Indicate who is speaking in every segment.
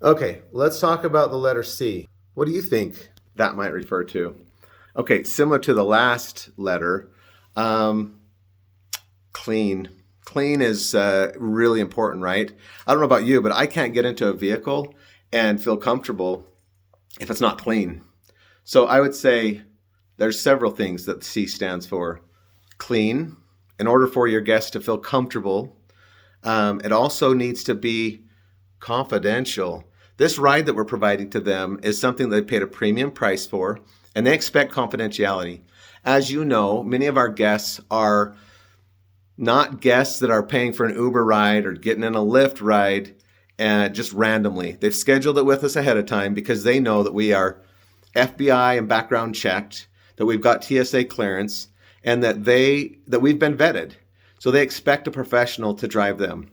Speaker 1: Okay, let's talk about the letter C. What do you think that might refer to? Okay, similar to the last letter, um, clean. Clean is really important, right? I don't know about you, but I can't get into a vehicle and feel comfortable if it's not clean. So I would say there's several things that C stands for. Clean, in order for your guests to feel comfortable. It also needs to be confidential. This ride that we're providing to them is something they paid a premium price for, and they expect confidentiality. As you know, many of our guests are not guests that are paying for an Uber ride or getting in a Lyft ride just randomly. They've scheduled it with us ahead of time because they know that we are FBI and background checked, that we've got TSA clearance, and that we've been vetted. So they expect a professional to drive them,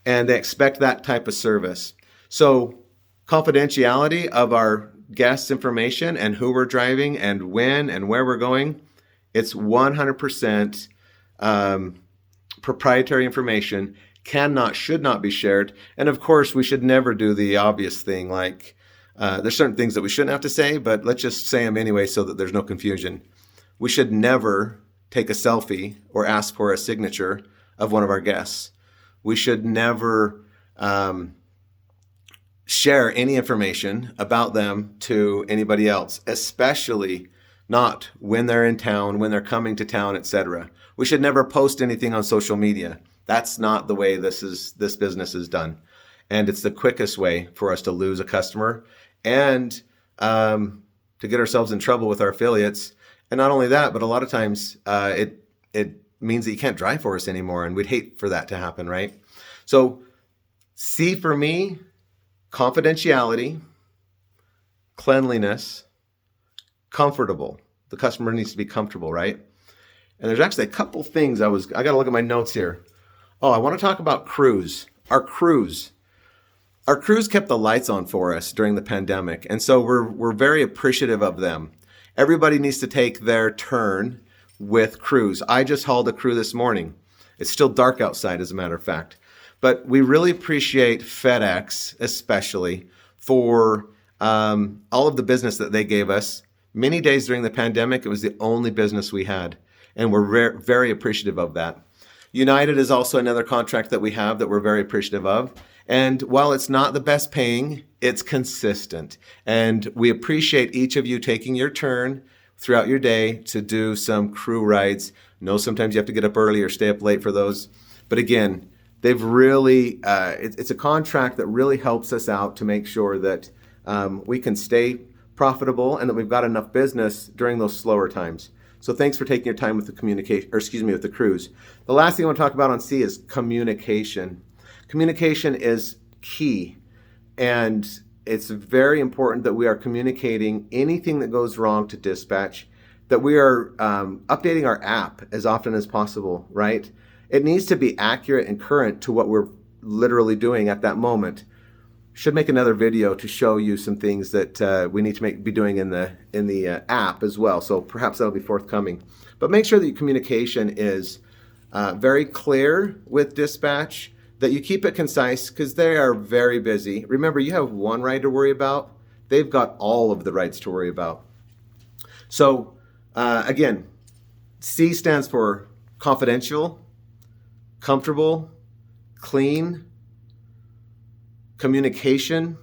Speaker 1: and they expect that type of service. So confidentiality of our guests' information and who we're driving and when and where we're going, it's 100% proprietary information, should not be shared. And of course, we should never do the obvious thing like there's certain things that we shouldn't have to say, but let's just say them anyway so that there's no confusion. We should never take a selfie or ask for a signature of one of our guests. We should never share any information about them to anybody else, especially not when they're in town, when they're coming to town, etc. We should never post anything on social media. That's not the way this business is done. And it's the quickest way for us to lose a customer and to get ourselves in trouble with our affiliates. And not only that, but a lot of times it means that you can't drive for us anymore, and we'd hate for that to happen, right? So C for me, confidentiality, cleanliness, comfortable. The customer needs to be comfortable, right? And there's actually a couple things I got to look at my notes here. Oh, I want to talk about crews. Our crews kept the lights on for us during the pandemic, and so we're very appreciative of them. Everybody needs to take their turn with crews. I just hauled a crew this morning. It's still dark outside, as a matter of fact. But we really appreciate FedEx, especially, for all of the business that they gave us. Many days during the pandemic, it was the only business we had, and we're very appreciative of that. United is also another contract that we have that we're very appreciative of. And while it's not the best paying, it's consistent. And we appreciate each of you taking your turn throughout your day to do some crew rides. I know sometimes you have to get up early or stay up late for those. But again, they've really, it's a contract that really helps us out to make sure that we can stay profitable and that we've got enough business during those slower times. So thanks for taking your time with with the cruise. The last thing I want to talk about on C is communication. Communication is key, and it's very important that we are communicating anything that goes wrong to dispatch, that we are updating our app as often as possible, right? It needs to be accurate and current to what we're literally doing at that moment. Should make another video to show you some things that we need to be doing in the app as well. So perhaps that'll be forthcoming. But make sure that your communication is very clear with dispatch, that you keep it concise because they are very busy. Remember, you have one ride to worry about. They've got all of the rides to worry about. So again, C stands for confidential, comfortable, clean, communication,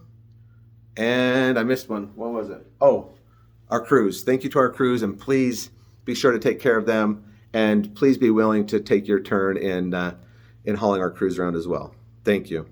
Speaker 1: and I missed one. What was it? Oh, our crews. Thank you to our crews, and please be sure to take care of them, and please be willing to take your turn in hauling our crews around as well. Thank you.